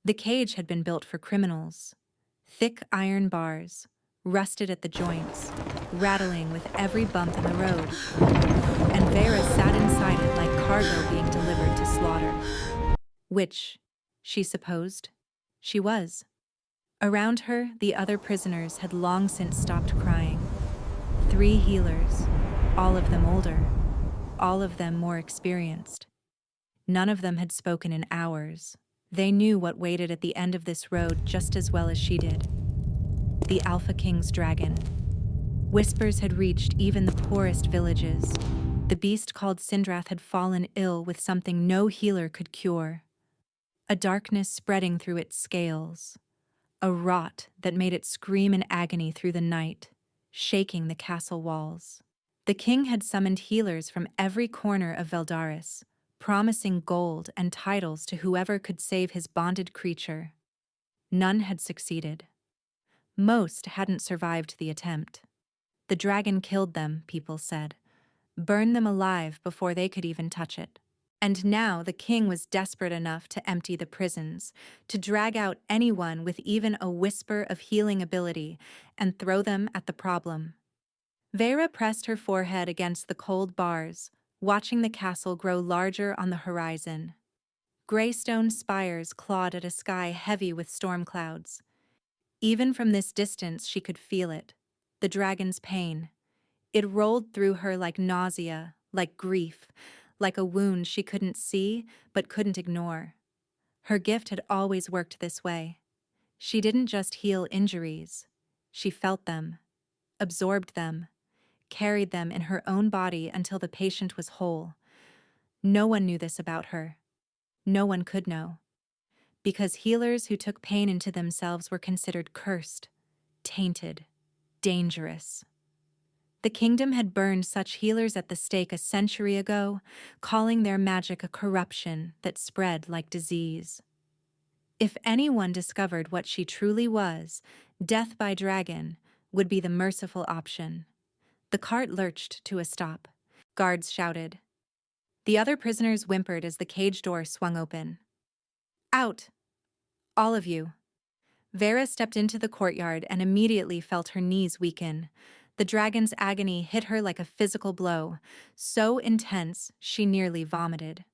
The cage had been built for criminals. Thick iron bars, rusted at the joints, rattling with every bump in the road. And Vera sat inside it like cargo being delivered to slaughter. Which, she supposed, she was. Around her, the other prisoners had long since stopped crying. 3 healers, all of them older, all of them more experienced. None of them had spoken in hours. They knew what waited at the end of this road just as well as she did. The Alpha King's dragon. Whispers had reached even the poorest villages. The beast called Synindrath had fallen ill with something no healer could cure. A darkness spreading through its scales. A rot that made it scream in agony through the night, shaking the castle walls. The king had summoned healers from every corner of Veldaris, promising gold and titles to whoever could save his bonded creature. None had succeeded. Most hadn't survived the attempt. The dragon killed them, people said, burned them alive before they could even touch it. And now the king was desperate enough to empty the prisons, to drag out anyone with even a whisper of healing ability and throw them at the problem. Vera pressed her forehead against the cold bars, watching the castle grow larger on the horizon. Gray stone spires clawed at a sky heavy with storm clouds. Even from this distance she could feel it, the dragon's pain. It rolled through her like nausea, like grief, like a wound she couldn't see but couldn't ignore. Her gift had always worked this way. She didn't just heal injuries. She felt them, absorbed them, carried them in her own body until the patient was whole. No one knew this about her. No one could know. Because healers who took pain into themselves were considered cursed, tainted, dangerous. The kingdom had burned such healers at the stake a century ago, calling their magic a corruption that spread like disease. If anyone discovered what she truly was, death by dragon would be the merciful option. The cart lurched to a stop. Guards shouted. The other prisoners whimpered as the cage door swung open. Out! All of you. Vera stepped into the courtyard and immediately felt her knees weaken. The dragon's agony hit her like a physical blow, so intense she nearly vomited.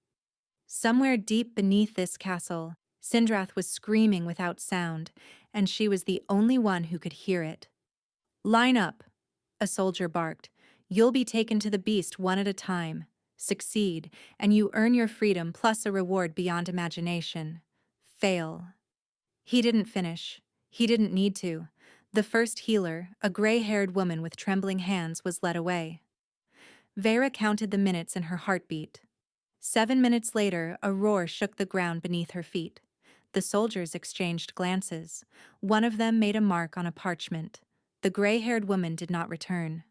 Somewhere deep beneath this castle, Synindrath was screaming without sound, and she was the only one who could hear it. Line up, a soldier barked. You'll be taken to the beast one at a time. Succeed, and you earn your freedom plus a reward beyond imagination. Fail. He didn't finish. He didn't need to. The first healer, a gray-haired woman with trembling hands, was led away. Vera counted the minutes in her heartbeat. 7 minutes later, a roar shook the ground beneath her feet. The soldiers exchanged glances. One of them made a mark on a parchment. The gray-haired woman did not return.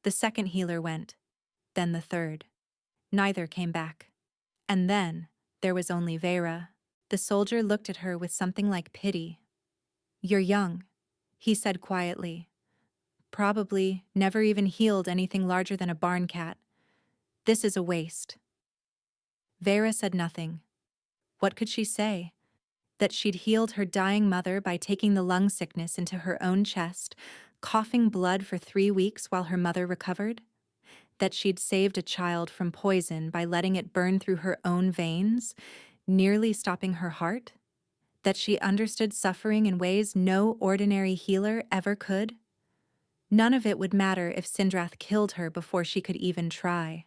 The second healer went. Then the third. Neither came back. And then, there was only Vera. The soldier looked at her with something like pity. You're young, he said quietly. Probably never even healed anything larger than a barn cat. This is a waste. Vera said nothing. What could she say? That she'd healed her dying mother by taking the lung sickness into her own chest, coughing blood for 3 weeks while her mother recovered? That she'd saved a child from poison by letting it burn through her own veins, nearly stopping her heart? That she understood suffering in ways no ordinary healer ever could? None of it would matter if Synindrath killed her before she could even try.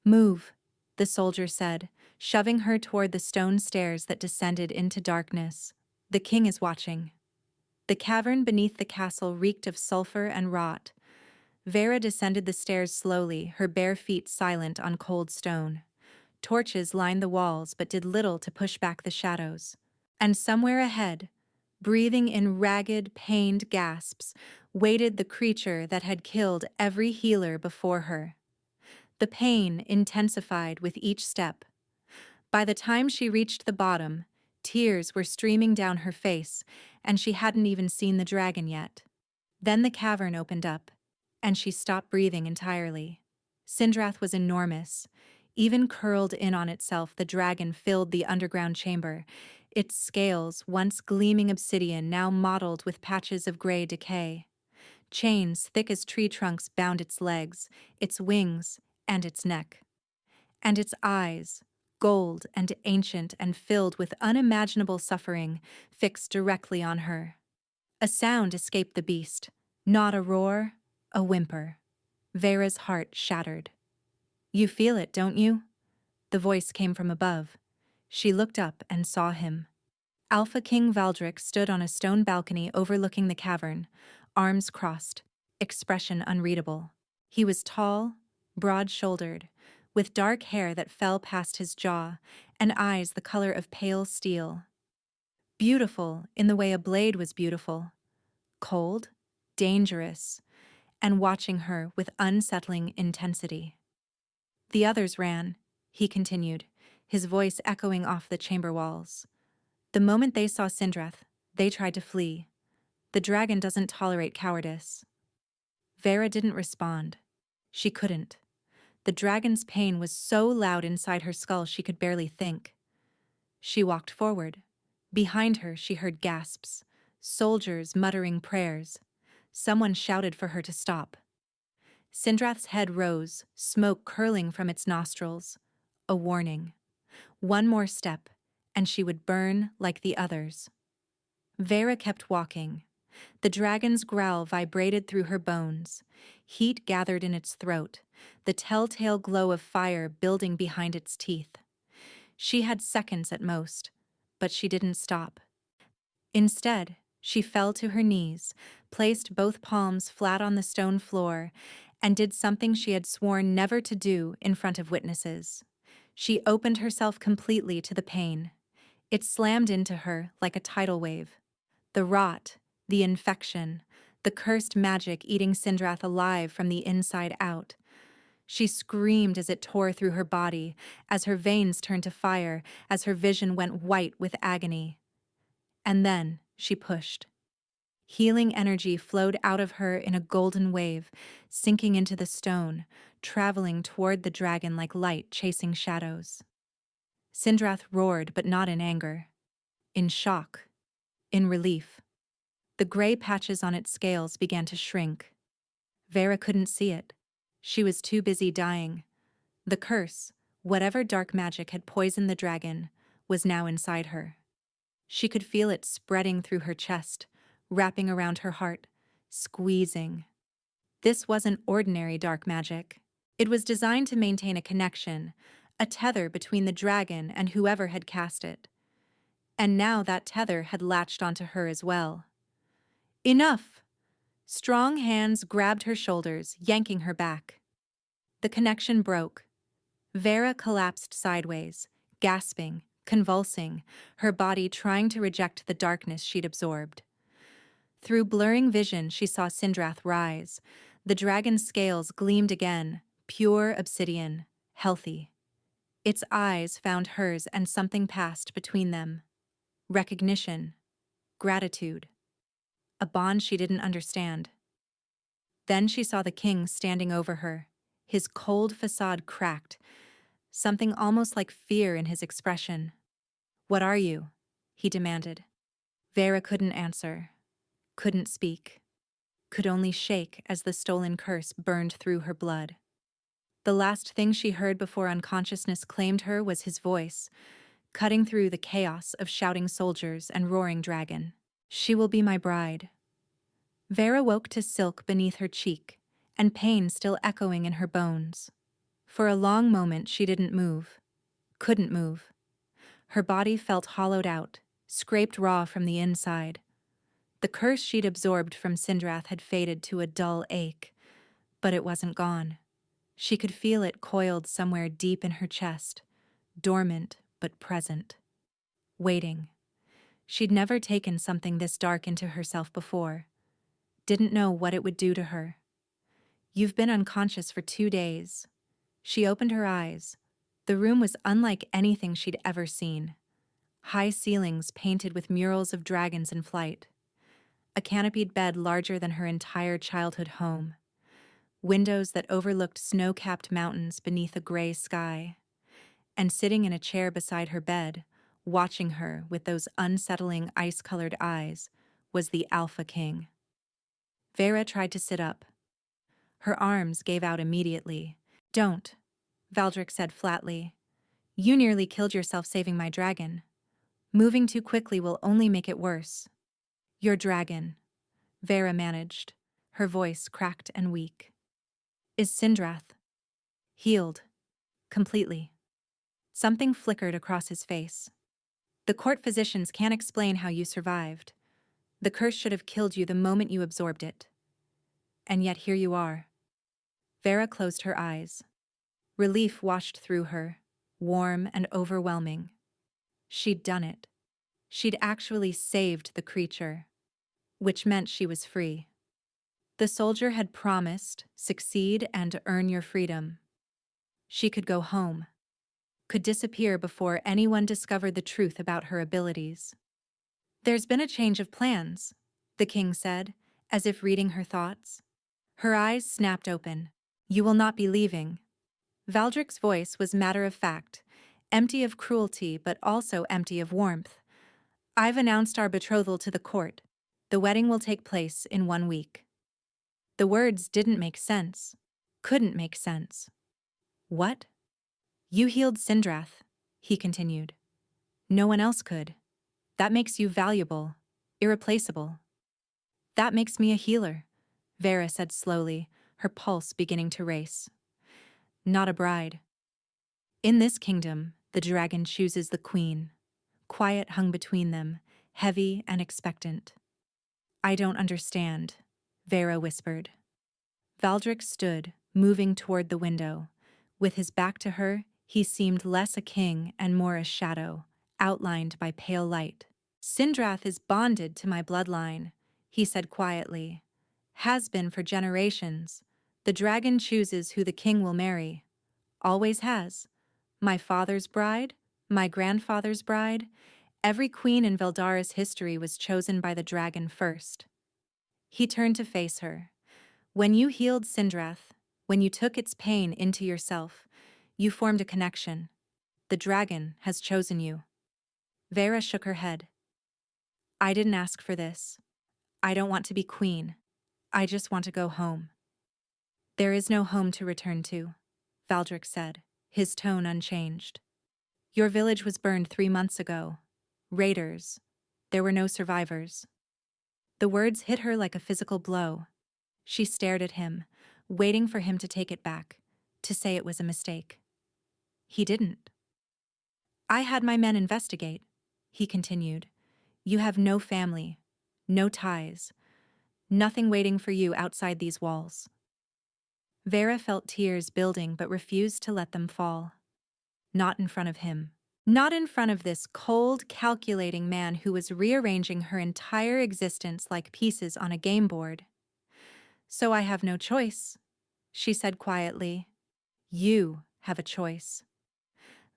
Move, the soldier said, shoving her toward the stone stairs that descended into darkness. The king is watching. The cavern beneath the castle reeked of sulfur and rot. Vera descended the stairs slowly, her bare feet silent on cold stone. Torches lined the walls but did little to push back the shadows. And somewhere ahead, breathing in ragged, pained gasps, waited the creature that had killed every healer before her. The pain intensified with each step. By the time she reached the bottom, tears were streaming down her face, and she hadn't even seen the dragon yet. Then the cavern opened up, and she stopped breathing entirely. Synindrath was enormous. Even curled in on itself, the dragon filled the underground chamber. its scales, once gleaming obsidian, now mottled with patches of gray decay. Chains thick as tree trunks bound its legs, its wings, and its neck. And its eyes, gold and ancient and filled with unimaginable suffering, fixed directly on her. A sound escaped the beast, not a roar, a whimper. Vera's heart shattered. "You feel it, don't you?" The voice came from above. She looked up and saw him. Alpha King Valdric stood on a stone balcony overlooking the cavern, arms crossed, expression unreadable. He was tall, broad-shouldered, with dark hair that fell past his jaw, and eyes the color of pale steel. Beautiful in the way a blade was beautiful. Cold, dangerous, and watching her with unsettling intensity. The others ran, he continued, his voice echoing off the chamber walls. The moment they saw Synindrath, they tried to flee. The dragon doesn't tolerate cowardice. Vera didn't respond. She couldn't. The dragon's pain was so loud inside her skull she could barely think. She walked forward. Behind her she heard gasps, soldiers muttering prayers. Someone shouted for her to stop. Synindrath's head rose, smoke curling from its nostrils. A warning. One more step, and she would burn like the others. Vera kept walking. The dragon's growl vibrated through her bones. Heat gathered in its throat, the telltale glow of fire building behind its teeth. She had seconds at most, but she didn't stop. Instead, she fell to her knees, placed both palms flat on the stone floor, and did something she had sworn never to do in front of witnesses. She opened herself completely to the pain. It slammed into her like a tidal wave. The rot, the infection, the cursed magic eating Synindrath alive from the inside out. She screamed as it tore through her body, as her veins turned to fire, as her vision went white with agony. And then she pushed. Healing energy flowed out of her in a golden wave, sinking into the stone, traveling toward the dragon like light chasing shadows. Synindrath roared, but not in anger. In shock. In relief. The gray patches on its scales began to shrink. Vera couldn't see it. She was too busy dying. The curse, whatever dark magic had poisoned the dragon, was now inside her. She could feel it spreading through her chest, wrapping around her heart, squeezing. This wasn't ordinary dark magic. It was designed to maintain a connection, a tether between the dragon and whoever had cast it. And now that tether had latched onto her as well. Enough! Strong hands grabbed her shoulders, yanking her back. The connection broke. Vera collapsed sideways, gasping, convulsing, her body trying to reject the darkness she'd absorbed. Through blurring vision, she saw Synindrath rise. The dragon's scales gleamed again, pure obsidian, healthy. Its eyes found hers and something passed between them. Recognition. Gratitude. A bond she didn't understand. Then she saw the king standing over her, his cold facade cracked, something almost like fear in his expression. "What are you?" he demanded. Vera couldn't answer, couldn't speak, could only shake as the stolen curse burned through her blood. The last thing she heard before unconsciousness claimed her was his voice, cutting through the chaos of shouting soldiers and roaring dragon. "She will be my bride." Vera woke to silk beneath her cheek, and pain still echoing in her bones. For a long moment she didn't move, couldn't move. Her body felt hollowed out, scraped raw from the inside. The curse she'd absorbed from Synindrath had faded to a dull ache, but it wasn't gone. She could feel it coiled somewhere deep in her chest, dormant but present. Waiting. She'd never taken something this dark into herself before. Didn't know what it would do to her. "You've been unconscious for 2 days." She opened her eyes. The room was unlike anything she'd ever seen. High ceilings painted with murals of dragons in flight. A canopied bed larger than her entire childhood home. Windows that overlooked snow-capped mountains beneath a gray sky. And sitting in a chair beside her bed, watching her with those unsettling ice-colored eyes, was the Alpha King. Vera tried to sit up. Her arms gave out immediately. "Don't," Valdric said flatly. "You nearly killed yourself saving my dragon. Moving too quickly will only make it worse." "Your dragon," Vera managed, her voice cracked and weak, "is Synindrath. Healed. Completely." Something flickered across his face. "The court physicians can't explain how you survived. The curse should have killed you the moment you absorbed it. And yet here you are." Vera closed her eyes. Relief washed through her, warm and overwhelming. She'd done it. She'd actually saved the creature, which meant she was free. The soldier had promised, succeed and earn your freedom. She could go home, could disappear before anyone discovered the truth about her abilities. "There's been a change of plans," the king said, as if reading her thoughts. Her eyes snapped open. "You will not be leaving." Valdric's voice was matter-of-fact, empty of cruelty but also empty of warmth. "I've announced our betrothal to the court. The wedding will take place in 1 week." The words didn't make sense. Couldn't make sense. "What?" "You healed Synindrath," he continued. "No one else could. That makes you valuable, irreplaceable." "That makes me a healer," Vera said slowly, her pulse beginning to race. "Not a bride. In this kingdom, the dragon chooses the queen." Quiet hung between them, heavy and expectant. "I don't understand," Vera whispered. Valdric stood, moving toward the window. With his back to her, he seemed less a king and more a shadow, outlined by pale light. "Synindrath is bonded to my bloodline," he said quietly. "Has been for generations. The dragon chooses who the king will marry. Always has. My father's bride, my grandfather's bride. Every queen in Veldara's history was chosen by the dragon first." He turned to face her. "When you healed Synindrath, when you took its pain into yourself, you formed a connection. The dragon has chosen you." Vera shook her head. "I didn't ask for this. I don't want to be queen. I just want to go home." "There is no home to return to," Valdric said, his tone unchanged. "Your village was burned 3 months ago. Raiders. There were no survivors." The words hit her like a physical blow. She stared at him, waiting for him to take it back, to say it was a mistake. He didn't. "I had my men investigate," he continued. "You have no family, no ties, nothing waiting for you outside these walls." Vera felt tears building but refused to let them fall. Not in front of him. Not in front of this cold, calculating man who was rearranging her entire existence like pieces on a game board. "So I have no choice," she said quietly. "You have a choice."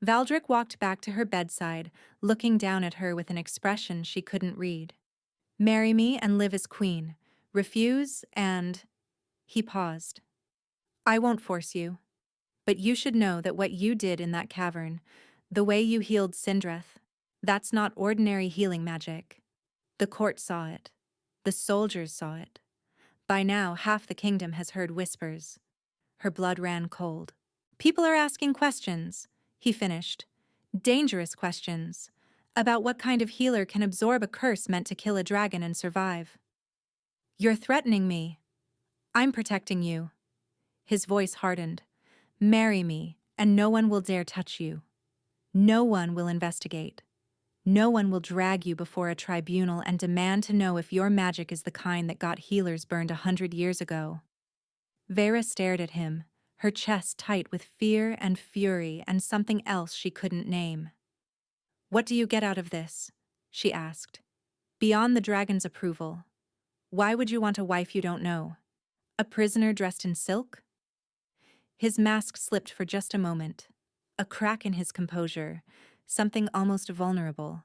Valdric walked back to her bedside, looking down at her with an expression she couldn't read. "Marry me and live as queen. Refuse and—" He paused. "I won't force you. But you should know that what you did in that cavern, the way you healed Synindrath, that's not ordinary healing magic. The court saw it. The soldiers saw it. By now, half the kingdom has heard whispers." Her blood ran cold. "People are asking questions," he finished. "Dangerous questions. About what kind of healer can absorb a curse meant to kill a dragon and survive." "You're threatening me." "I'm protecting you." His voice hardened. "Marry me, and no one will dare touch you. No one will investigate. No one will drag you before a tribunal and demand to know if your magic is the kind that got healers burned 100 years ago." Vera stared at him, her chest tight with fear and fury and something else she couldn't name. "What do you get out of this?" she asked. "Beyond the dragon's approval. Why would you want a wife you don't know? A prisoner dressed in silk?" His mask slipped for just a moment, a crack in his composure, something almost vulnerable,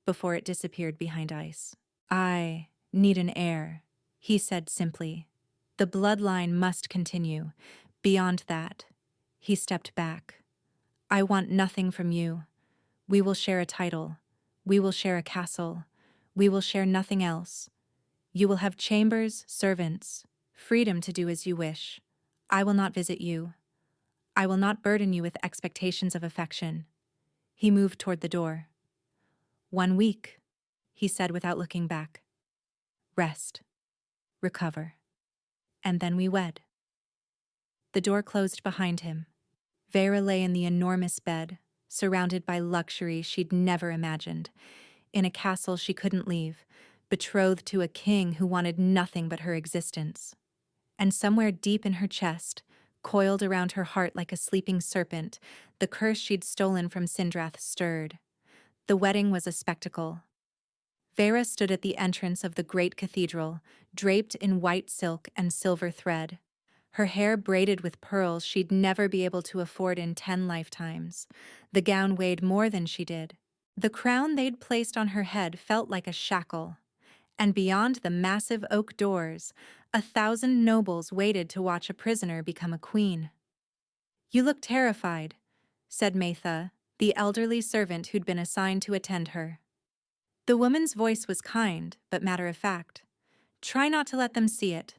before it disappeared behind ice. "I need an heir," he said simply. "The bloodline must continue. Beyond that," he stepped back. "I want nothing from you. We will share a title, We will share a castle. We will share nothing else. You will have chambers, servants, freedom to do as you wish. I will not visit you. I will not burden you with expectations of affection." He moved toward the door. "1 week," he said without looking back. "Rest. Recover. And then we wed." The door closed behind him. Vera lay in the enormous bed, surrounded by luxury she'd never imagined, in a castle she couldn't leave, betrothed to a king who wanted nothing but her existence. And somewhere deep in her chest, coiled around her heart like a sleeping serpent, the curse she'd stolen from Synindrath stirred. The wedding was a spectacle. Vera stood at the entrance of the great cathedral, draped in white silk and silver thread. Her hair braided with pearls she'd never be able to afford in 10 lifetimes. The gown weighed more than she did. The crown they'd placed on her head felt like a shackle. And beyond the massive oak doors, 1,000 nobles waited to watch a prisoner become a queen. "You look terrified," said Matha, the elderly servant who'd been assigned to attend her. The woman's voice was kind, but matter-of-fact. "Try not to let them see it.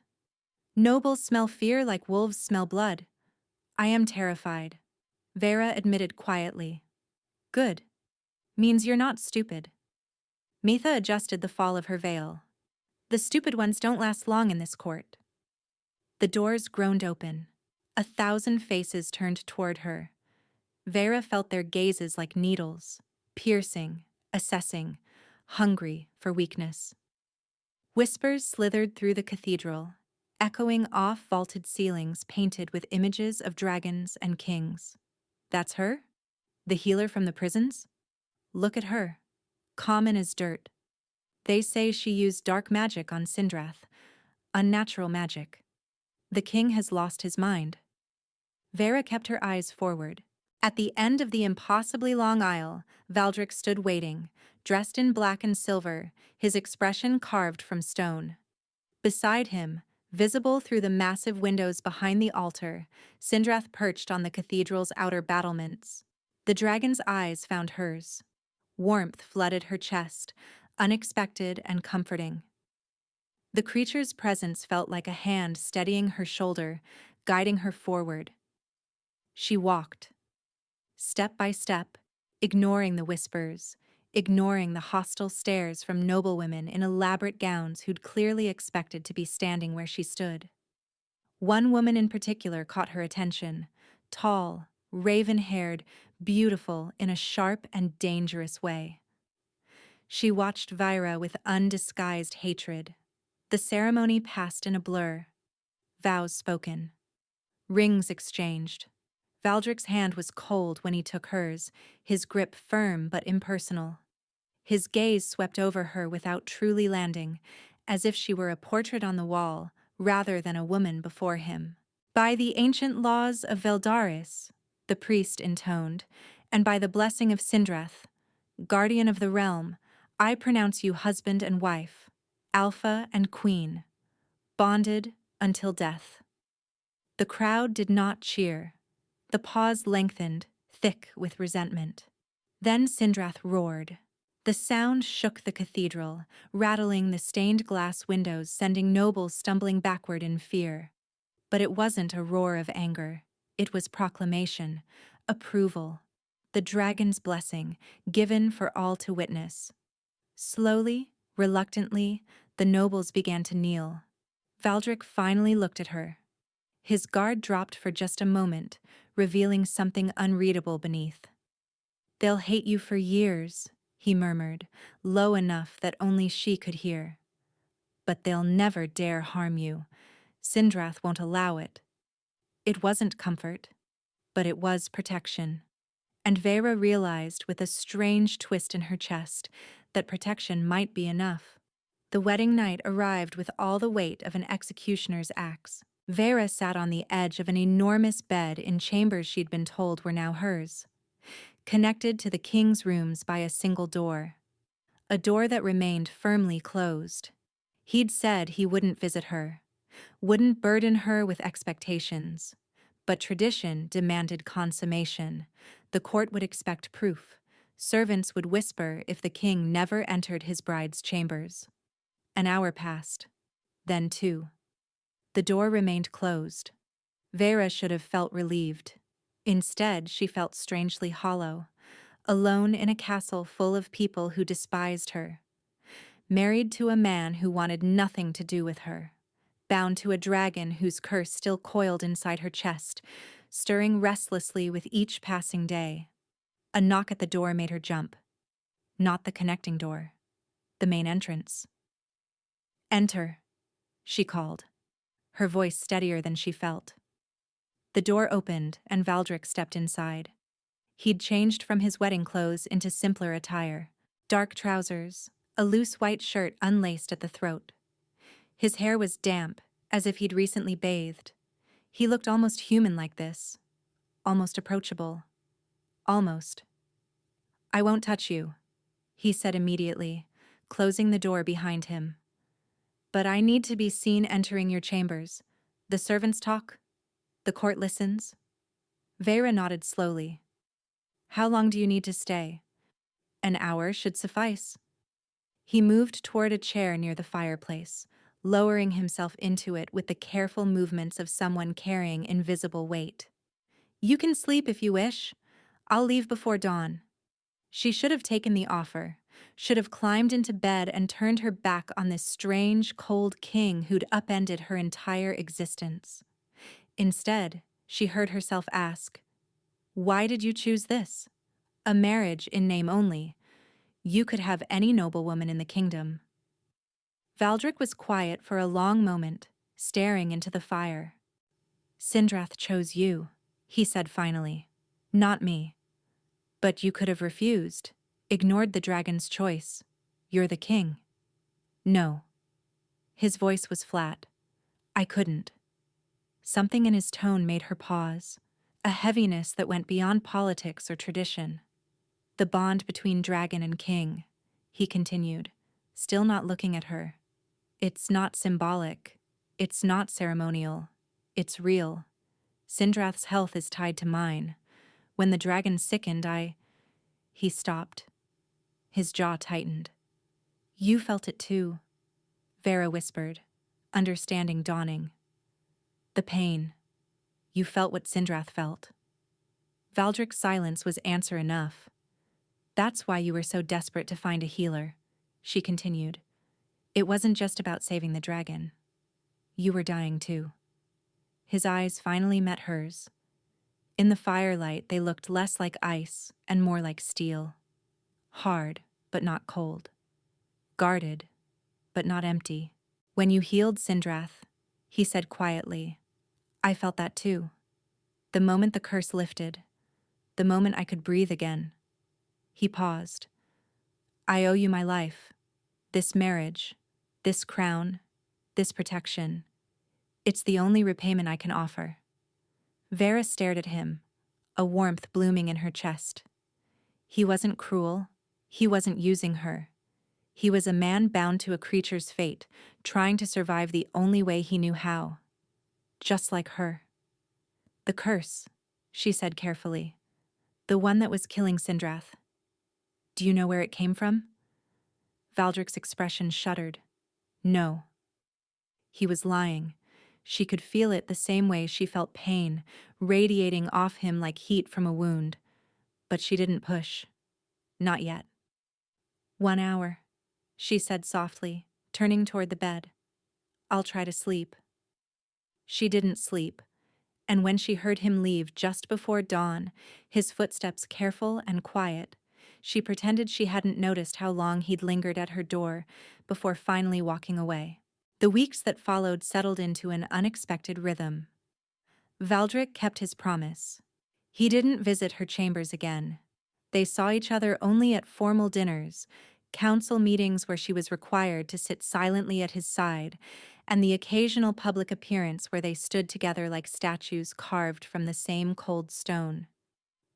Nobles smell fear like wolves smell blood." "I am terrified," Vera admitted quietly. "Good. Means you're not stupid." Mitha adjusted the fall of her veil. "The stupid ones don't last long in this court." The doors groaned open. 1,000 faces turned toward her. Vera felt their gazes like needles, piercing, assessing, hungry for weakness. Whispers slithered through the cathedral, echoing off vaulted ceilings painted with images of dragons and kings. "That's her? The healer from the prisons? Look at her. Common as dirt. They say she used dark magic on Synindrath. Unnatural magic. The king has lost his mind." Vera kept her eyes forward. At the end of the impossibly long aisle, Valdric stood waiting, dressed in black and silver, his expression carved from stone. Beside him, visible through the massive windows behind the altar, Synindrath perched on the cathedral's outer battlements. The dragon's eyes found hers. Warmth flooded her chest, unexpected and comforting. The creature's presence felt like a hand steadying her shoulder, guiding her forward. She walked, step by step, ignoring the whispers, ignoring the hostile stares from noblewomen in elaborate gowns who'd clearly expected to be standing where she stood. One woman in particular caught her attention, tall, raven-haired, beautiful in a sharp and dangerous way. She watched Vera with undisguised hatred. The ceremony passed in a blur. Vows spoken. Rings exchanged. Valdric's hand was cold when he took hers, his grip firm but impersonal. His gaze swept over her without truly landing, as if she were a portrait on the wall, rather than a woman before him. "By the ancient laws of Veldaris," the priest intoned, "and by the blessing of Synindrath, guardian of the realm, I pronounce you husband and wife, alpha and queen, bonded until death." The crowd did not cheer. The pause lengthened, thick with resentment. Then Synindrath roared. The sound shook the cathedral, rattling the stained glass windows, sending nobles stumbling backward in fear. But it wasn't a roar of anger. It was proclamation, approval, the dragon's blessing, given for all to witness. Slowly, reluctantly, the nobles began to kneel. Valdric finally looked at her. His guard dropped for just a moment, revealing something unreadable beneath. "They'll hate you for years," he murmured, low enough that only she could hear. "But they'll never dare harm you. Synindrath won't allow it." It wasn't comfort, but it was protection. And Vera realized with a strange twist in her chest that protection might be enough. The wedding night arrived with all the weight of an executioner's axe. Vera sat on the edge of an enormous bed in chambers she'd been told were now hers, connected to the king's rooms by a single door. A door that remained firmly closed. He'd said he wouldn't visit her, wouldn't burden her with expectations. But tradition demanded consummation. The court would expect proof. Servants would whisper if the king never entered his bride's chambers. An hour passed. Then 2. The door remained closed. Vera should have felt relieved. Instead, she felt strangely hollow, alone in a castle full of people who despised her. Married to a man who wanted nothing to do with her. Bound to a dragon whose curse still coiled inside her chest, stirring restlessly with each passing day. A knock at the door made her jump. Not the connecting door. The main entrance. "Enter," she called, her voice steadier than she felt. The door opened and Valdric stepped inside. He'd changed from his wedding clothes into simpler attire. Dark trousers, a loose white shirt unlaced at the throat. His hair was damp, as if he'd recently bathed. He looked almost human like this. Almost approachable. Almost. "I won't touch you," he said immediately, closing the door behind him. "But I need to be seen entering your chambers. The servants talk. The court listens." Vera nodded slowly. "How long do you need to stay?" "An hour should suffice." He moved toward a chair near the fireplace, lowering himself into it with the careful movements of someone carrying invisible weight. "You can sleep if you wish. I'll leave before dawn." She should have taken the offer, should have climbed into bed and turned her back on this strange, cold king who'd upended her entire existence. Instead, she heard herself ask, "Why did you choose this? A marriage in name only. You could have any noblewoman in the kingdom." Valdric was quiet for a long moment, staring into the fire. "Synindrath chose you," he said finally. "Not me. But you could have refused, ignored the dragon's choice. You're the king." "No." His voice was flat. "I couldn't." Something in his tone made her pause, a heaviness that went beyond politics or tradition. "The bond between dragon and king," he continued, still not looking at her. "It's not symbolic. It's not ceremonial. It's real. Synindrath's health is tied to mine. When the dragon sickened, He stopped. His jaw tightened. "You felt it too," Vera whispered, understanding dawning. "The pain. You felt what Synindrath felt." Valdric's silence was answer enough. "That's why you were so desperate to find a healer," she continued. "It wasn't just about saving the dragon. You were dying too." His eyes finally met hers. In the firelight, they looked less like ice and more like steel. Hard, but not cold. Guarded, but not empty. "When you healed Synindrath," he said quietly, "I felt that too. The moment the curse lifted. The moment I could breathe again." He paused. "I owe you my life. This marriage, this crown, this protection. It's the only repayment I can offer." Vera stared at him, a warmth blooming in her chest. He wasn't cruel. He wasn't using her. He was a man bound to a creature's fate, trying to survive the only way he knew how. Just like her. "The curse," she said carefully. "The one that was killing Synindrath. Do you know where it came from?" Valdric's expression shuddered. "No." He was lying. She could feel it the same way she felt pain, radiating off him like heat from a wound. But she didn't push. Not yet. "1 hour," she said softly, turning toward the bed. "I'll try to sleep." She didn't sleep, and when she heard him leave just before dawn, his footsteps careful and quiet, she pretended she hadn't noticed how long he'd lingered at her door before finally walking away. The weeks that followed settled into an unexpected rhythm. Valdric kept his promise. He didn't visit her chambers again. They saw each other only at formal dinners, council meetings where she was required to sit silently at his side, and the occasional public appearance where they stood together like statues carved from the same cold stone.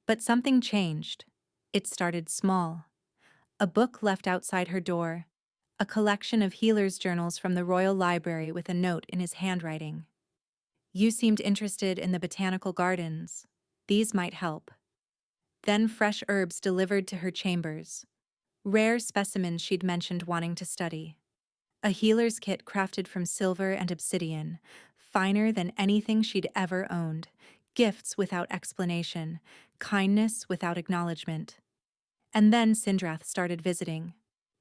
But something changed. It started small. A book left outside her door, a collection of healer's journals from the Royal Library with a note in his handwriting. "You seemed interested in the botanical gardens. These might help." then fresh herbs delivered to her chambers, rare specimens she'd mentioned wanting to study. A healer's kit crafted from silver and obsidian, finer than anything she'd ever owned, gifts without explanation, kindness without acknowledgement. And then Synindrath started visiting.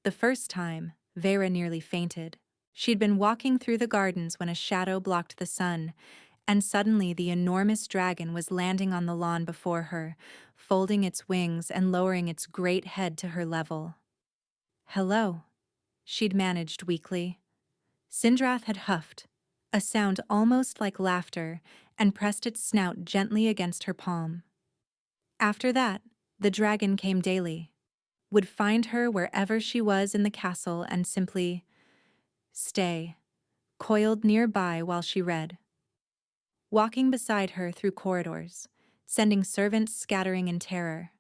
The first time, Vera nearly fainted. She'd been walking through the gardens when a shadow blocked the sun, and suddenly the enormous dragon was landing on the lawn before her, folding its wings and lowering its great head to her level. "Hello," she'd managed weakly. Synindrath had huffed, a sound almost like laughter, and pressed its snout gently against her palm. After that, the dragon came daily, would find her wherever she was in the castle and simply stay, coiled nearby while she read, walking beside her through corridors, sending servants scattering in terror,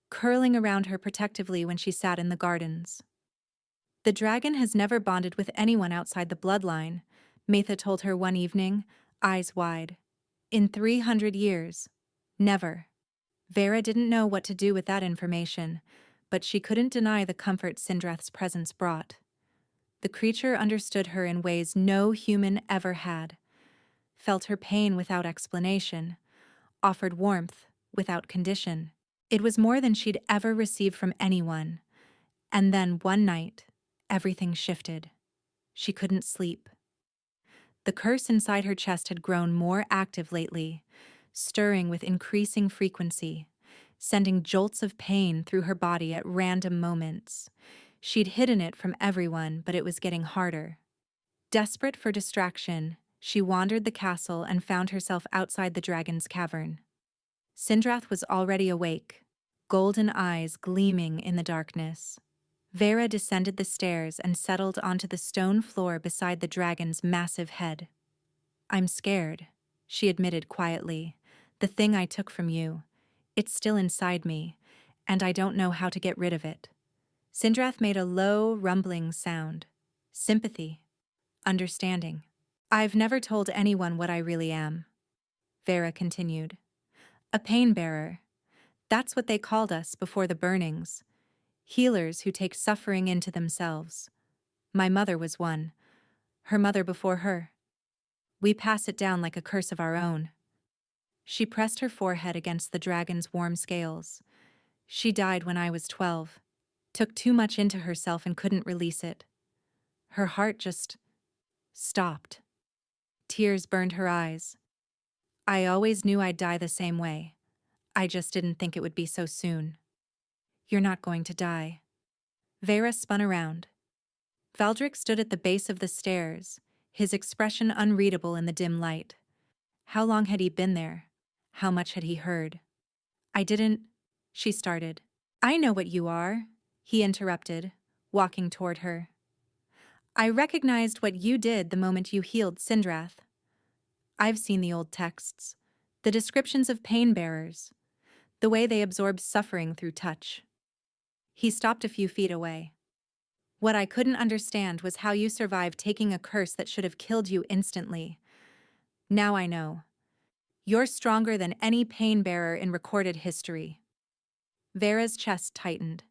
curling around her protectively when she sat in the gardens. "The dragon has never bonded with anyone outside the bloodline," Matha told her one evening, eyes wide. "In 300 years. Never." Vera didn't know what to do with that information, but she couldn't deny the comfort Synindrath's presence brought. The creature understood her in ways no human ever had, felt her pain without explanation, offered warmth without condition. It was more than she'd ever received from anyone. And then one night, everything shifted. She couldn't sleep. The curse inside her chest had grown more active lately, stirring with increasing frequency, sending jolts of pain through her body at random moments. She'd hidden it from everyone, but it was getting harder. Desperate for distraction, she wandered the castle and found herself outside the dragon's cavern. Synindrath was already awake, golden eyes gleaming in the darkness. Vera descended the stairs and settled onto the stone floor beside the dragon's massive head. "I'm scared," she admitted quietly. "The thing I took from you. It's still inside me, and I don't know how to get rid of it." Synindrath made a low, rumbling sound. "Sympathy. Understanding. I've never told anyone what I really am," Vera continued. "A pain bearer. That's what they called us before the burnings. Healers who take suffering into themselves. My mother was one. Her mother before her. We pass it down like a curse of our own." She pressed her forehead against the dragon's warm scales. "She died when I was 12. Took too much into herself and couldn't release it. Her heart just stopped." Tears burned her eyes. "I always knew I'd die the same way. I just didn't think it would be so soon." "You're not going to die." Vera spun around. Valdric stood at the base of the stairs, his expression unreadable in the dim light. How long had he been there? How much had he heard? "I didn't," she started. "I know what you are," he interrupted, walking toward her. "I recognized what you did the moment you healed Synindrath. I've seen the old texts, the descriptions of pain bearers, the way they absorb suffering through touch." He stopped a few feet away. "What I couldn't understand was how you survived taking a curse that should have killed you instantly. Now I know. You're stronger than any pain bearer in recorded history." Vera's chest tightened.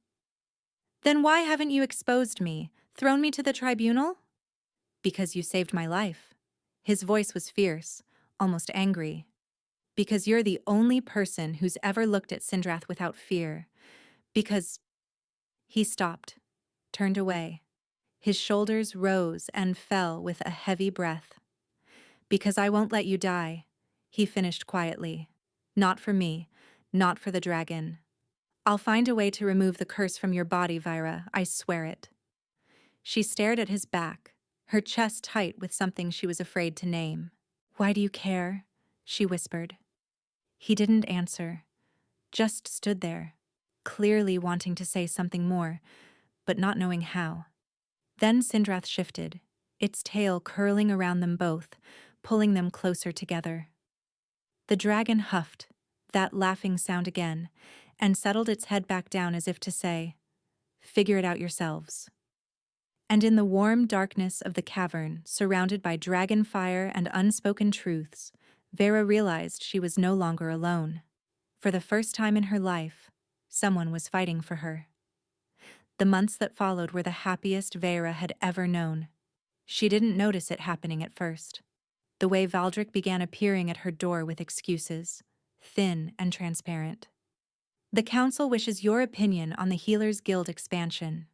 "Then why haven't you exposed me, thrown me to the tribunal?" "Because you saved my life." His voice was fierce, almost angry. "Because you're the only person who's ever looked at Synindrath without fear. Because—" He stopped, turned away. His shoulders rose and fell with a heavy breath. "Because I won't let you die," he finished quietly. "Not for me, not for the dragon. I'll find a way to remove the curse from your body, Vera, I swear it." She stared at his back, her chest tight with something she was afraid to name. "Why do you care?" she whispered. He didn't answer, just stood there, clearly wanting to say something more, but not knowing how. Then Synindrath shifted, its tail curling around them both, pulling them closer together. The dragon huffed, that laughing sound again, and settled its head back down as if to say, "Figure it out yourselves." And in the warm darkness of the cavern, surrounded by dragon fire and unspoken truths, Vera realized she was no longer alone. For the first time in her life, someone was fighting for her. The months that followed were the happiest Vera had ever known. She didn't notice it happening at first. The way Valdric began appearing at her door with excuses, thin and transparent. The council wishes your opinion on the Healers Guild expansion.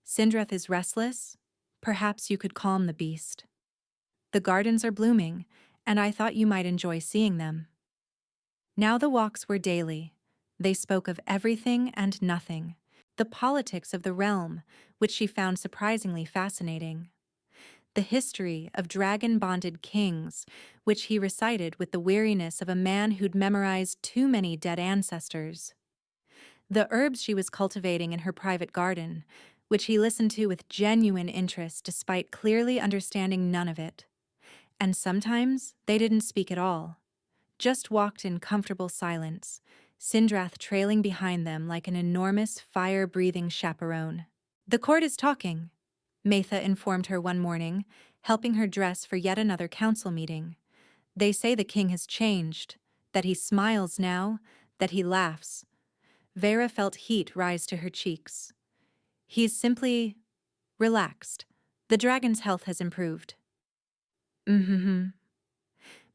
Synindrath is restless. Perhaps you could calm the beast. The gardens are blooming, and I thought you might enjoy seeing them. Now the walks were daily. They spoke of everything and nothing. The politics of the realm, which she found surprisingly fascinating. The history of dragon-bonded kings, which he recited with the weariness of a man who'd memorized too many dead ancestors. The herbs she was cultivating in her private garden, which he listened to with genuine interest despite clearly understanding none of it. And sometimes they didn't speak at all, just walked in comfortable silence, Synindrath trailing behind them like an enormous fire-breathing chaperone. "The court is talking," Matha informed her one morning, helping her dress for yet another council meeting. "They say the king has changed, that he smiles now, that he laughs." Vera felt heat rise to her cheeks. "He's simply relaxed. The dragon's health has improved."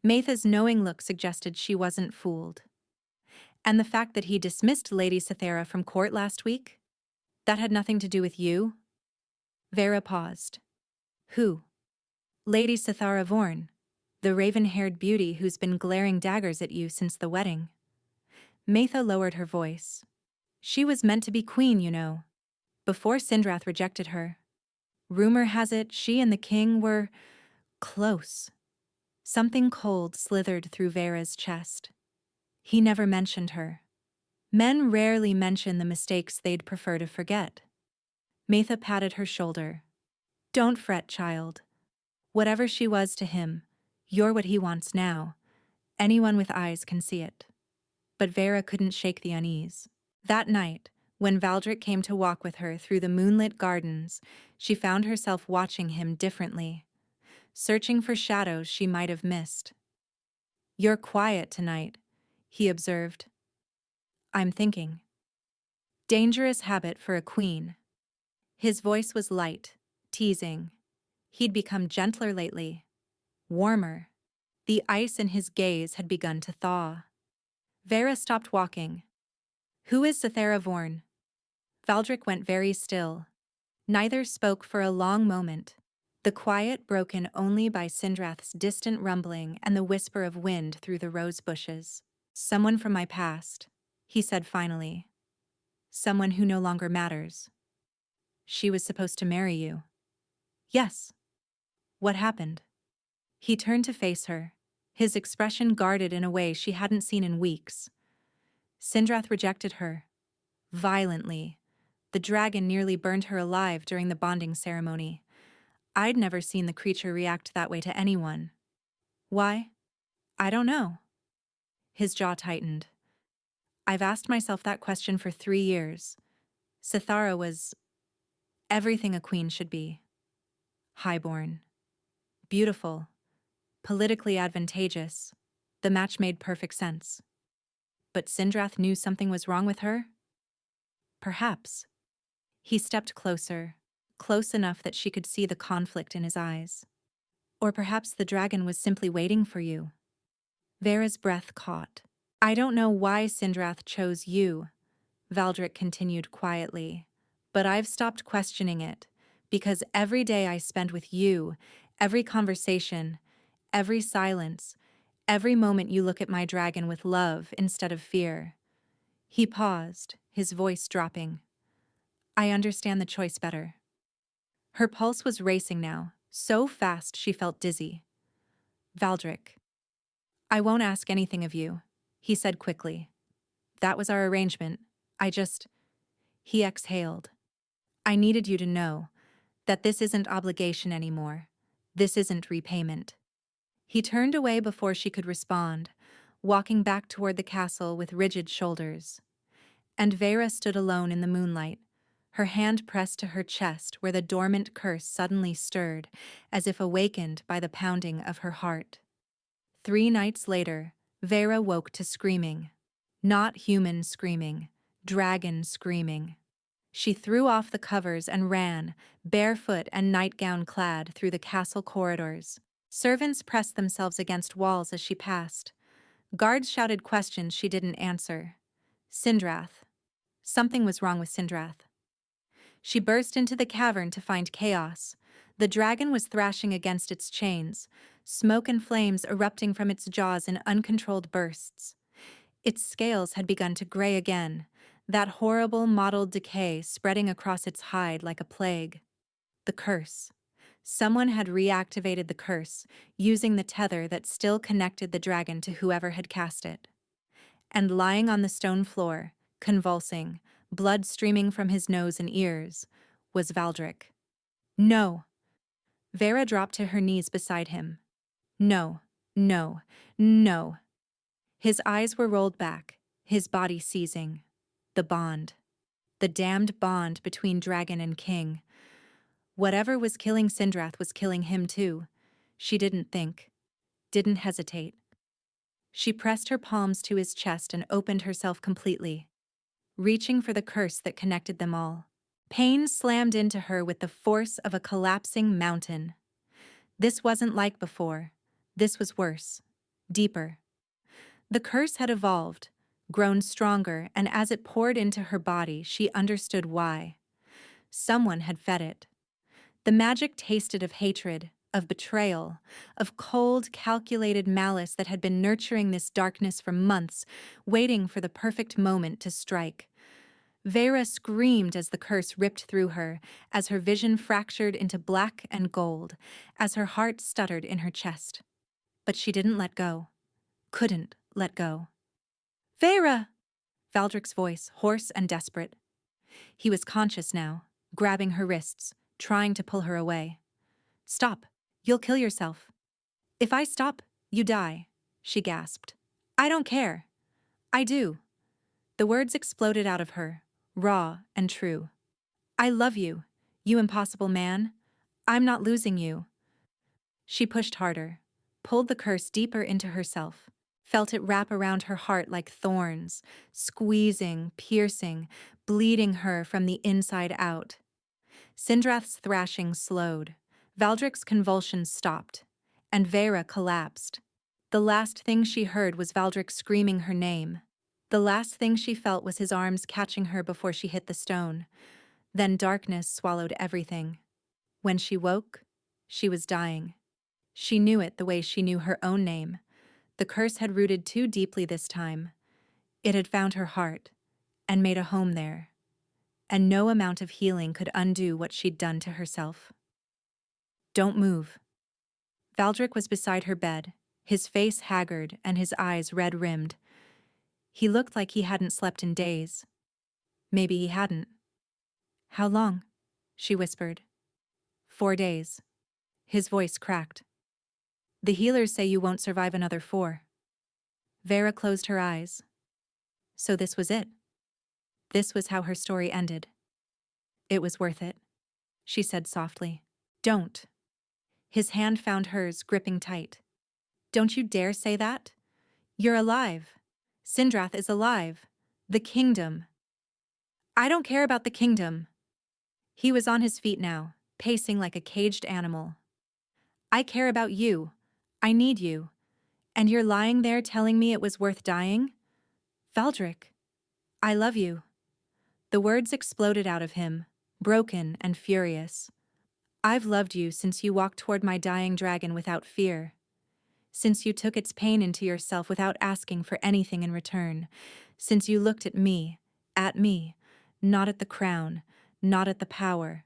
Matha's knowing look suggested she wasn't fooled. "And the fact that he dismissed Lady Satara from court last week? That had nothing to do with you?" Vera paused. "Who?" "Lady Satara Vorn, the raven-haired beauty who's been glaring daggers at you since the wedding." Matha lowered her voice. "She was meant to be queen, you know, before Synindrath rejected her. Rumor has it she and the king were close." Something cold slithered through Vera's chest. He never mentioned her. Men rarely mention the mistakes they'd prefer to forget. Matha patted her shoulder. "Don't fret, child. Whatever she was to him, you're what he wants now. Anyone with eyes can see it." But Vera couldn't shake the unease. That night, when Valdric came to walk with her through the moonlit gardens, she found herself watching him differently, searching for shadows she might have missed. "You're quiet tonight," he observed. "I'm thinking." Dangerous habit for a queen. His voice was light, teasing. He'd become gentler lately, warmer. The ice in his gaze had begun to thaw. Vera stopped walking. "Who is Satara Vorn?" Valdric went very still. Neither spoke for a long moment, the quiet broken only by Synindrath's distant rumbling and the whisper of wind through the rose bushes. "Someone from my past," he said finally. "Someone who no longer matters." "She was supposed to marry you." "Yes." "What happened?" He turned to face her, his expression guarded in a way she hadn't seen in weeks. "Synindrath rejected her. Violently. The dragon nearly burned her alive during the bonding ceremony. I'd never seen the creature react that way to anyone." "Why?" "I don't know." His jaw tightened. "I've asked myself that question for 3 years. Satara was everything a queen should be. Highborn. Beautiful. Politically advantageous. The match made perfect sense. But Synindrath knew something was wrong with her? Perhaps." He stepped closer, close enough that she could see the conflict in his eyes. "Or perhaps the dragon was simply waiting for you." Vera's breath caught. "I don't know why Synindrath chose you," Valdric continued quietly, "but I've stopped questioning it, because every day I spent with you, every conversation, every silence, every moment you look at my dragon with love instead of fear." He paused, his voice dropping. "I understand the choice better." Her pulse was racing now, so fast she felt dizzy. "Valdric, I won't ask anything of you," he said quickly. "That was our arrangement. He exhaled. "I needed you to know that this isn't obligation anymore. This isn't repayment." He turned away before she could respond, walking back toward the castle with rigid shoulders. And Vera stood alone in the moonlight, her hand pressed to her chest where the dormant curse suddenly stirred, as if awakened by the pounding of her heart. 3 nights later, Vera woke to screaming. Not human screaming, dragon screaming. She threw off the covers and ran, barefoot and nightgown clad, through the castle corridors. Servants pressed themselves against walls as she passed. Guards shouted questions she didn't answer. Synindrath. Something was wrong with Synindrath. She burst into the cavern to find chaos. The dragon was thrashing against its chains, smoke and flames erupting from its jaws in uncontrolled bursts. Its scales had begun to gray again, that horrible mottled decay spreading across its hide like a plague. The curse. Someone had reactivated the curse, using the tether that still connected the dragon to whoever had cast it. And lying on the stone floor, convulsing, blood streaming from his nose and ears, was Valdric. No! Vera dropped to her knees beside him. No, no, no. His eyes were rolled back, his body seizing. The bond. The damned bond between dragon and king. Whatever was killing Synindrath was killing him too. She didn't think. Didn't hesitate. She pressed her palms to his chest and opened herself completely, reaching for the curse that connected them all. Pain slammed into her with the force of a collapsing mountain. This wasn't like before. This was worse. Deeper. The curse had evolved, grown stronger, and as it poured into her body, she understood why. Someone had fed it. The magic tasted of hatred, of betrayal, of cold, calculated malice that had been nurturing this darkness for months, waiting for the perfect moment to strike. Vera screamed as the curse ripped through her, as her vision fractured into black and gold, as her heart stuttered in her chest. But she didn't let go. Couldn't let go. Vera! Valdric's voice, hoarse and desperate. He was conscious now, grabbing her wrists, trying to pull her away. Stop. You'll kill yourself. If I stop, you die, she gasped. I don't care. I do. The words exploded out of her, raw and true. I love you, you impossible man. I'm not losing you. She pushed harder, pulled the curse deeper into herself, felt it wrap around her heart like thorns, squeezing, piercing, bleeding her from the inside out. Synindrath's thrashing slowed. Valdric's convulsions stopped, and Vera collapsed. The last thing she heard was Valdric screaming her name. The last thing she felt was his arms catching her before she hit the stone. Then darkness swallowed everything. When she woke, she was dying. She knew it the way she knew her own name. The curse had rooted too deeply this time. It had found her heart, and made a home there. And no amount of healing could undo what she'd done to herself. Don't move. Valdric was beside her bed, his face haggard and his eyes red-rimmed. He looked like he hadn't slept in days. Maybe he hadn't. How long? She whispered. 4 days. His voice cracked. The healers say you won't survive another 4. Vera closed her eyes. So this was it. This was how her story ended. It was worth it, she said softly. Don't. His hand found hers, gripping tight. Don't you dare say that. You're alive. Synindrath is alive. The kingdom. I don't care about the kingdom. He was on his feet now, pacing like a caged animal. I care about you. I need you. And you're lying there telling me it was worth dying? Valdric, I love you. The words exploded out of him, broken and furious. I've loved you since you walked toward my dying dragon without fear. Since you took its pain into yourself without asking for anything in return. Since you looked at me, not at the crown, not at the power,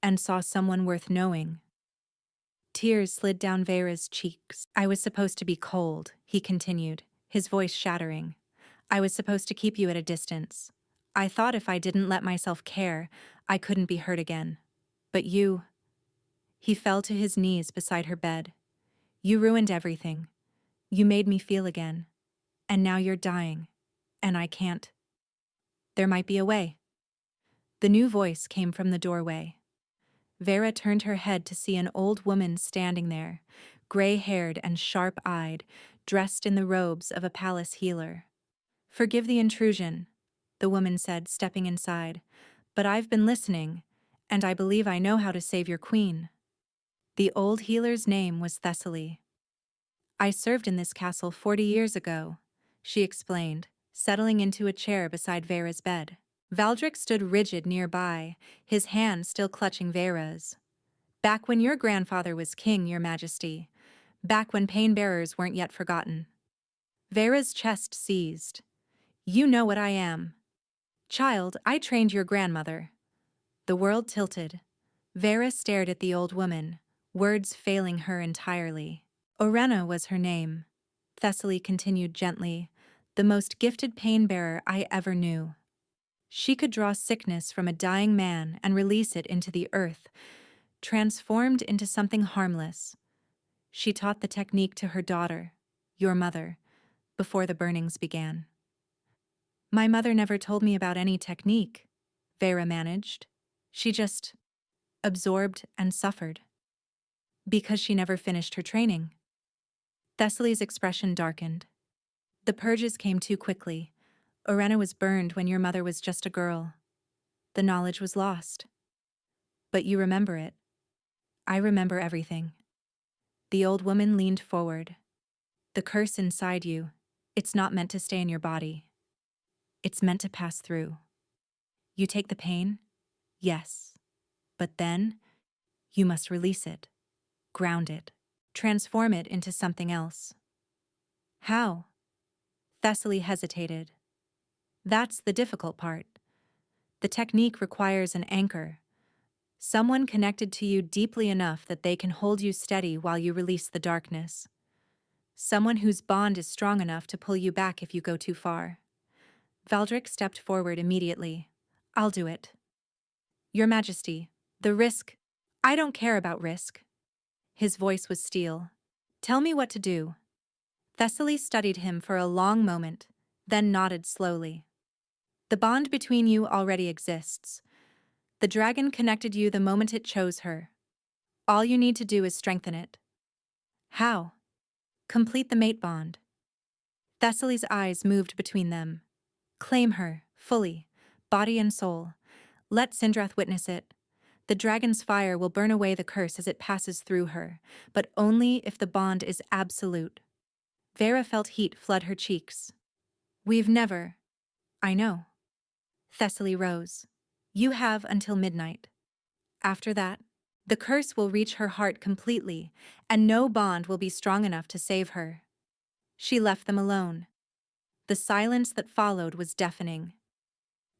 and saw someone worth knowing. Tears slid down Vera's cheeks. I was supposed to be cold, he continued, his voice shattering. I was supposed to keep you at a distance. I thought if I didn't let myself care, I couldn't be hurt again. But you... He fell to his knees beside her bed. You ruined everything. You made me feel again. And now you're dying. And I can't. There might be a way. The new voice came from the doorway. Vera turned her head to see an old woman standing there, gray-haired and sharp-eyed, dressed in the robes of a palace healer. Forgive the intrusion, the woman said, stepping inside, but I've been listening, and I believe I know how to save your queen. The old healer's name was Thessaly. I served in this castle 40 years ago, she explained, settling into a chair beside Vera's bed. Valdric stood rigid nearby, his hand still clutching Vera's. Back when your grandfather was king, your majesty. Back when pain-bearers weren't yet forgotten. Vera's chest seized. You know what I am. Child, I trained your grandmother. The world tilted. Vera stared at the old woman, words failing her entirely. Orena was her name. Thessaly continued gently, the most gifted pain-bearer I ever knew. She could draw sickness from a dying man and release it into the earth, transformed into something harmless. She taught the technique to her daughter, your mother, before the burnings began. My mother never told me about any technique, Vera managed. She just absorbed and suffered. Because she never finished her training. Thessaly's expression darkened. The purges came too quickly. Orena was burned when your mother was just a girl. The knowledge was lost. But you remember it. I remember everything. The old woman leaned forward. The curse inside you, it's not meant to stay in your body. It's meant to pass through. You take the pain? Yes. But then, you must release it, ground it, transform it into something else. How? Thessaly hesitated. That's the difficult part. The technique requires an anchor. Someone connected to you deeply enough that they can hold you steady while you release the darkness. Someone whose bond is strong enough to pull you back if you go too far. Valdric stepped forward immediately. I'll do it. Your Majesty, the risk. I don't care about risk. His voice was steel. Tell me what to do. Thessaly studied him for a long moment, then nodded slowly. The bond between you already exists. The dragon connected you the moment it chose her. All you need to do is strengthen it. How? Complete the mate bond. Thessaly's eyes moved between them. Claim her, fully, body and soul. Let Synindrath witness it. The dragon's fire will burn away the curse as it passes through her, but only if the bond is absolute. Vera felt heat flood her cheeks. We've never. I know. Thessaly rose. You have until midnight. After that, the curse will reach her heart completely, and no bond will be strong enough to save her. She left them alone. The silence that followed was deafening.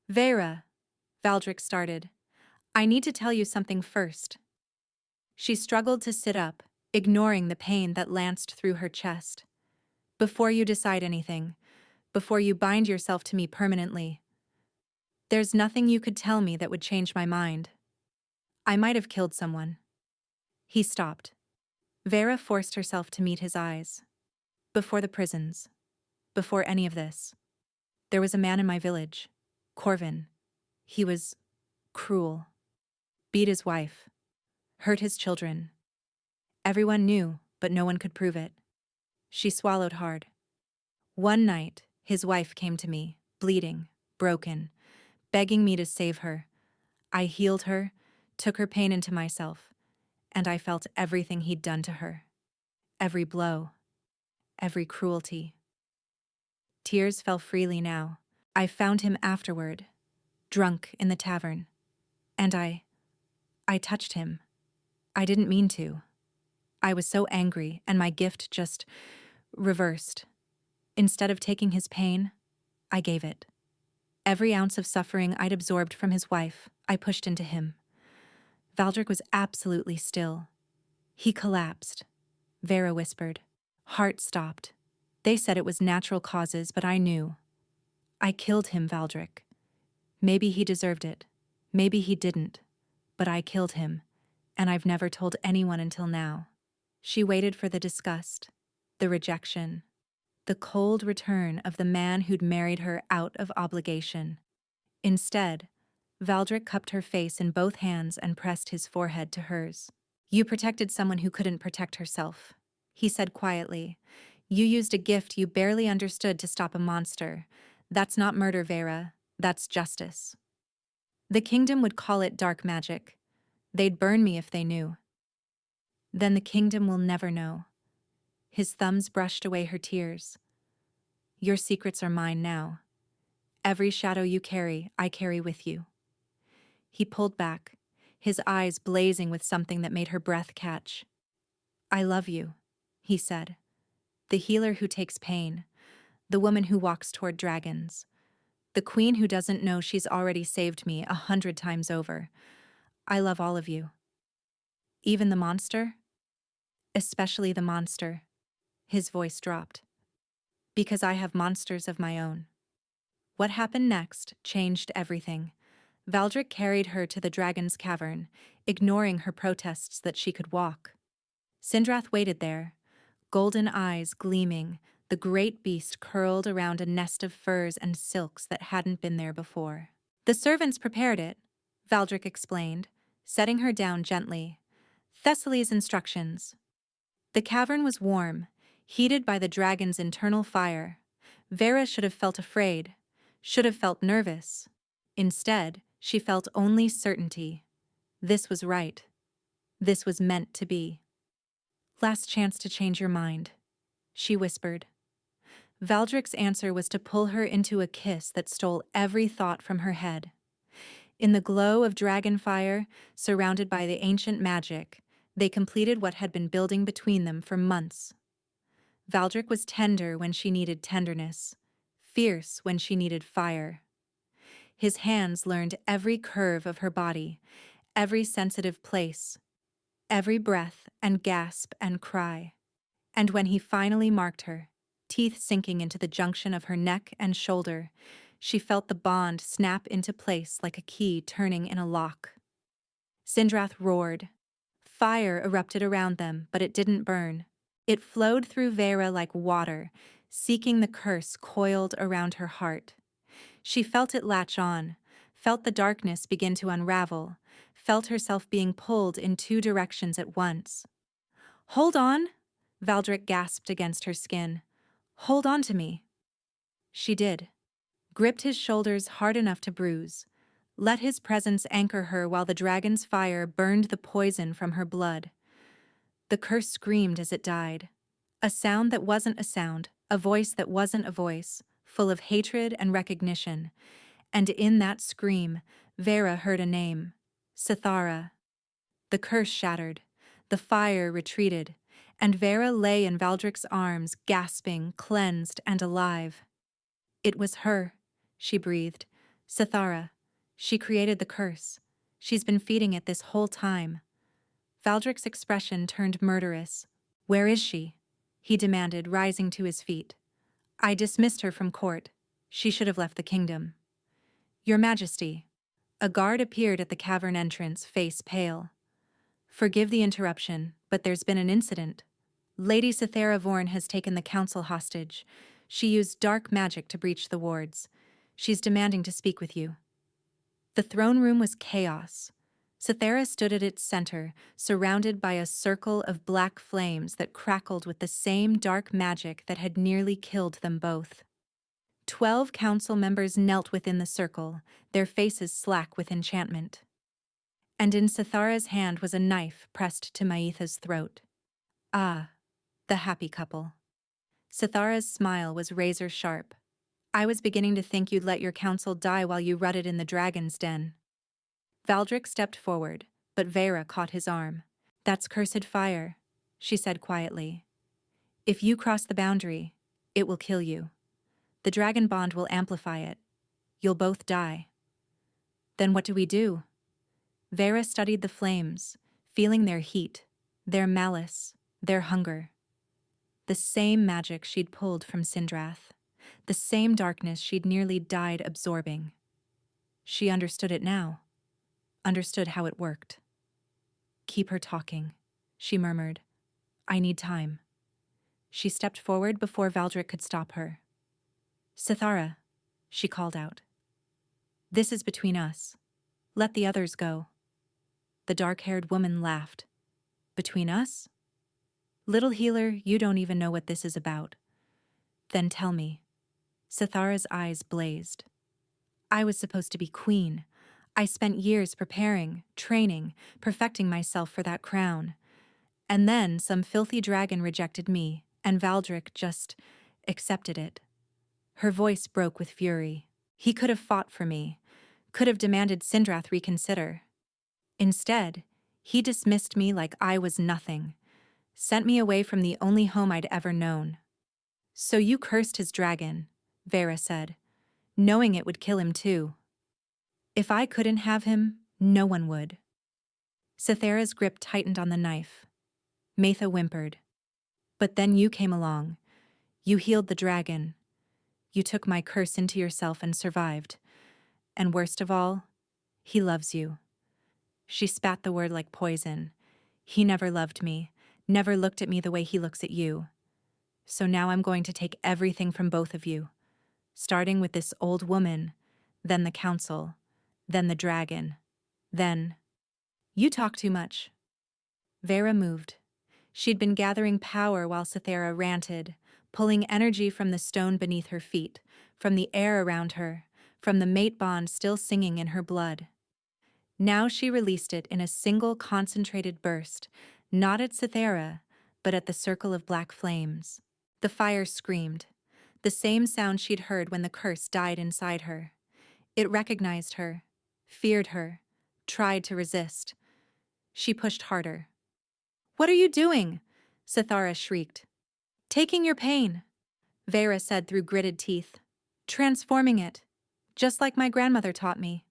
Vera, Valdric started. I need to tell you something first. She struggled to sit up, ignoring the pain that lanced through her chest. Before you decide anything, before you bind yourself to me permanently, there's nothing you could tell me that would change my mind. I might have killed someone. He stopped. Vera forced herself to meet his eyes. Before the prisons, before any of this, there was a man in my village, Corvin. He was cruel. Beat his wife. Hurt his children. Everyone knew, but no one could prove it. She swallowed hard. One night, his wife came to me, bleeding, broken, begging me to save her. I healed her, took her pain into myself, and I felt everything he'd done to her. Every blow. Every cruelty. Tears fell freely now. I found him afterward, drunk in the tavern. And I touched him. I didn't mean to. I was so angry, and my gift just reversed. Instead of taking his pain, I gave it. Every ounce of suffering I'd absorbed from his wife, I pushed into him. Valdric was absolutely still. He collapsed. Vera whispered. Heart stopped. They said it was natural causes, but I knew. I killed him, Valdric. Maybe he deserved it. Maybe he didn't. But I killed him, and I've never told anyone until now. She waited for the disgust, the rejection, the cold return of the man who'd married her out of obligation. Instead, Valdric cupped her face in both hands and pressed his forehead to hers. You protected someone who couldn't protect herself, he said quietly. You used a gift you barely understood to stop a monster. That's not murder, Vera. That's justice. The kingdom would call it dark magic. They'd burn me if they knew. Then the kingdom will never know. His thumbs brushed away her tears. Your secrets are mine now. Every shadow you carry, I carry with you. He pulled back, his eyes blazing with something that made her breath catch. I love you, he said. The healer who takes pain, the woman who walks toward dragons, the queen who doesn't know she's already saved me 100 times over. I love all of you. Even the monster? Especially the monster. His voice dropped. Because I have monsters of my own. What happened next changed everything. Valdric carried her to the dragon's cavern, ignoring her protests that she could walk. Synindrath waited there, golden eyes gleaming, the great beast curled around a nest of furs and silks that hadn't been there before. The servants prepared it, Valdric explained, setting her down gently. Thessaly's instructions. The cavern was warm, heated by the dragon's internal fire. Vera should have felt afraid, should have felt nervous. Instead, she felt only certainty. This was right. This was meant to be. Last chance to change your mind, she whispered. Valdric's answer was to pull her into a kiss that stole every thought from her head. In the glow of dragon fire, surrounded by the ancient magic, they completed what had been building between them for months. Valdric was tender when she needed tenderness, fierce when she needed fire. His hands learned every curve of her body, every sensitive place, every breath and gasp and cry. And when he finally marked her, teeth sinking into the junction of her neck and shoulder, she felt the bond snap into place like a key turning in a lock. Synindrath roared. Fire erupted around them, but it didn't burn. It flowed through Vera like water, seeking the curse coiled around her heart. She felt it latch on, felt the darkness begin to unravel, felt herself being pulled in 2 directions at once. Hold on, Valdric gasped against her skin. Hold on to me. She did. Gripped his shoulders hard enough to bruise. Let his presence anchor her while the dragon's fire burned the poison from her blood. The curse screamed as it died. A sound that wasn't a sound, a voice that wasn't a voice, full of hatred and recognition. And in that scream, Vera heard a name. Satara. The curse shattered. The fire retreated. And Vera lay in Valdric's arms, gasping, cleansed, and alive. It was her, she breathed. Satara. She created the curse. She's been feeding it this whole time. Valdric's expression turned murderous. Where is she? He demanded, rising to his feet. I dismissed her from court. She should have left the kingdom. Your Majesty. A guard appeared at the cavern entrance, face pale. Forgive the interruption, but there's been an incident. Lady Satara Vorn has taken the council hostage. She used dark magic to breach the wards. She's demanding to speak with you. The throne room was chaos. Satara stood at its center, surrounded by a circle of black flames that crackled with the same dark magic that had nearly killed them both. 12 council members knelt within the circle, their faces slack with enchantment. And in Sathara's hand was a knife pressed to Maitha's throat. Ah, the happy couple. Sathara's smile was razor sharp. I was beginning to think you'd let your council die while you rutted in the dragon's den. Valdric stepped forward, but Vera caught his arm. That's cursed fire, she said quietly. If you cross the boundary, it will kill you. The dragon bond will amplify it. You'll both die. Then what do we do? Vera studied the flames, feeling their heat, their malice, their hunger. The same magic she'd pulled from Synindrath, the same darkness she'd nearly died absorbing. She understood it now, understood how it worked. Keep her talking, she murmured. I need time. She stepped forward before Valdric could stop her. Sathara, she called out. This is between us. Let the others go. The dark-haired woman laughed. Between us? Little healer, you don't even know what this is about. Then tell me, Sathara's eyes blazed. I was supposed to be queen. I spent years preparing, training, perfecting myself for that crown. And then some filthy dragon rejected me, and Valdric just accepted it. Her voice broke with fury. He could have fought for me, could have demanded Synindrath reconsider. Instead, he dismissed me like I was nothing, sent me away from the only home I'd ever known. So you cursed his dragon, Vera said, knowing it would kill him too. If I couldn't have him, no one would. Sathara's grip tightened on the knife. Matha whimpered. But then you came along. You healed the dragon. You took my curse into yourself and survived. And worst of all, he loves you. She spat the word like poison. He never loved me, never looked at me the way he looks at you. So now I'm going to take everything from both of you, starting with this old woman, then the council, then the dragon, then... You talk too much. Vera moved. She'd been gathering power while Sathara ranted, pulling energy from the stone beneath her feet, from the air around her, from the mate bond still singing in her blood. Now she released it in a single concentrated burst, not at Sathara, but at the circle of black flames. The fire screamed, the same sound she'd heard when the curse died inside her. It recognized her, feared her, tried to resist. She pushed harder. "What are you doing?" Sathara shrieked. "Taking your pain," Vera said through gritted teeth. "Transforming it, just like my grandmother taught me."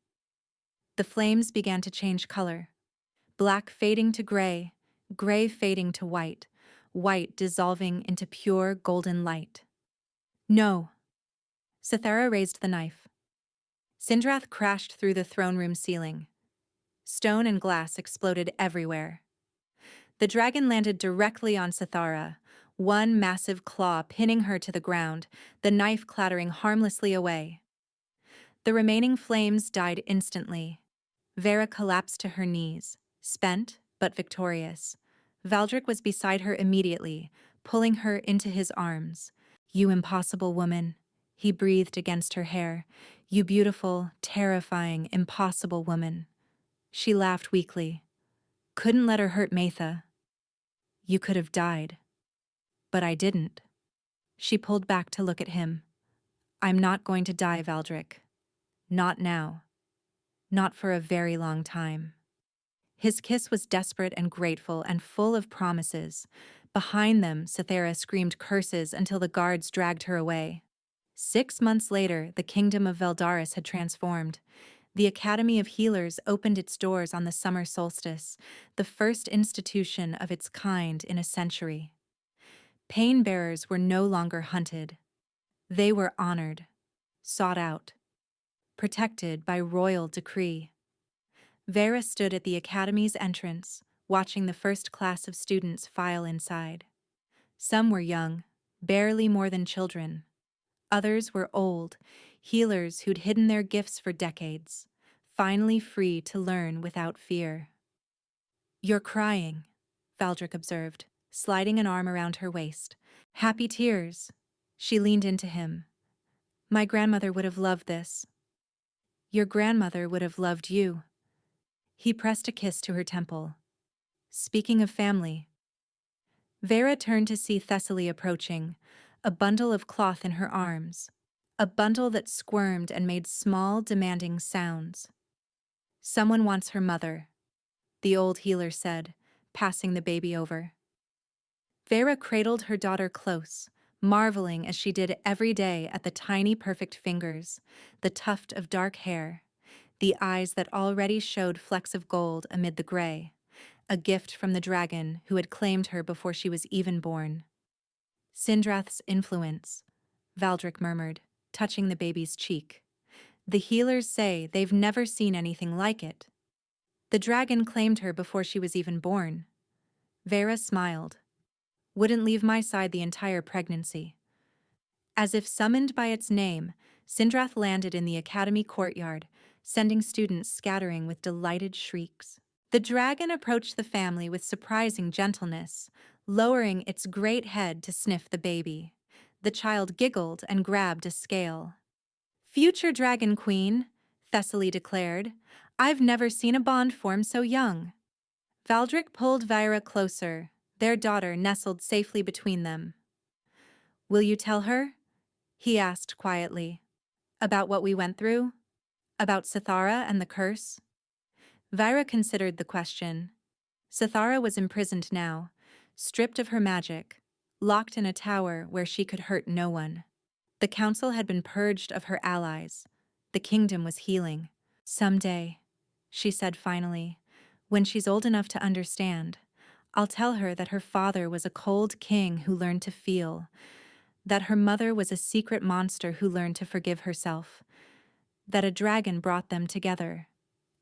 The flames began to change color. Black fading to gray, gray fading to white, white dissolving into pure golden light. "No." Sathara raised the knife. Synindrath crashed through the throne room ceiling. Stone and glass exploded everywhere. The dragon landed directly on Sathara, one massive claw pinning her to the ground, the knife clattering harmlessly away. The remaining flames died instantly. Vera collapsed to her knees, spent but victorious. Valdric was beside her immediately, pulling her into his arms. "You impossible woman," he breathed against her hair. "You beautiful, terrifying, impossible woman." She laughed weakly. "Couldn't let her hurt Matha." "You could have died." "But I didn't." She pulled back to look at him. "I'm not going to die, Valdric. Not now. Not for a very long time." His kiss was desperate and grateful and full of promises. Behind them, Sathara screamed curses until the guards dragged her away. 6 months later, the kingdom of Veldaris had transformed. The Academy of Healers opened its doors on the summer solstice, the first institution of its kind in a century. Pain-bearers were no longer hunted. They were honored, sought out, protected by royal decree. Vera stood at the Academy's entrance, watching the first class of students file inside. Some were young, barely more than children. Others were old, healers who'd hidden their gifts for decades, finally free to learn without fear. "You're crying," Valdric observed, sliding an arm around her waist. "Happy tears." She leaned into him. "My grandmother would have loved this." "Your grandmother would have loved you." He pressed a kiss to her temple. "Speaking of family." Vera turned to see Thessaly approaching, a bundle of cloth in her arms, a bundle that squirmed and made small, demanding sounds. "Someone wants her mother," the old healer said, passing the baby over. Vera cradled her daughter close, marveling as she did every day at the tiny, perfect fingers, the tuft of dark hair, the eyes that already showed flecks of gold amid the gray, a gift from the dragon who had claimed her before she was even born. "Synindrath's influence," Valdric murmured, touching the baby's cheek. "The healers say they've never seen anything like it. The dragon claimed her before she was even born." Vera smiled. "Wouldn't leave my side the entire pregnancy." As if summoned by its name, Synindrath landed in the academy courtyard, sending students scattering with delighted shrieks. The dragon approached the family with surprising gentleness, lowering its great head to sniff the baby. The child giggled and grabbed a scale. "Future Dragon Queen," Thessaly declared, "I've never seen a bond form so young." Valdric pulled Vyra closer, their daughter nestled safely between them. "Will you tell her?" he asked quietly. "About what we went through? About Satara and the curse?" Vyra considered the question. Satara was imprisoned now, stripped of her magic, locked in a tower where she could hurt no one. The council had been purged of her allies. The kingdom was healing. "Someday," she said finally, "when she's old enough to understand, I'll tell her that her father was a cold king who learned to feel, that her mother was a secret monster who learned to forgive herself, that a dragon brought them together,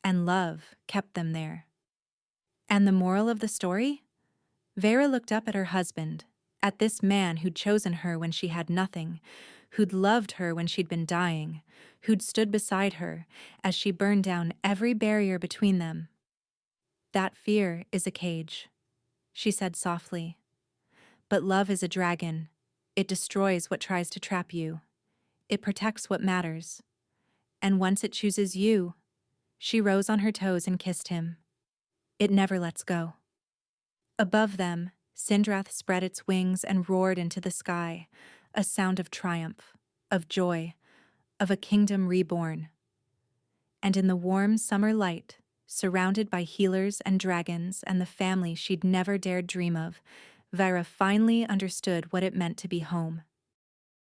and love kept them there." And the moral of the story? Vera looked up at her husband, at this man who'd chosen her when she had nothing, who'd loved her when she'd been dying, who'd stood beside her as she burned down every barrier between them. "That fear is a cage," she said softly. "But love is a dragon. It destroys what tries to trap you. It protects what matters. And once it chooses you," she rose on her toes and kissed him, "it never lets go." Above them, Synindrath spread its wings and roared into the sky, a sound of triumph, of joy, of a kingdom reborn. And in the warm summer light, surrounded by healers and dragons and the family she'd never dared dream of, Vyra finally understood what it meant to be home.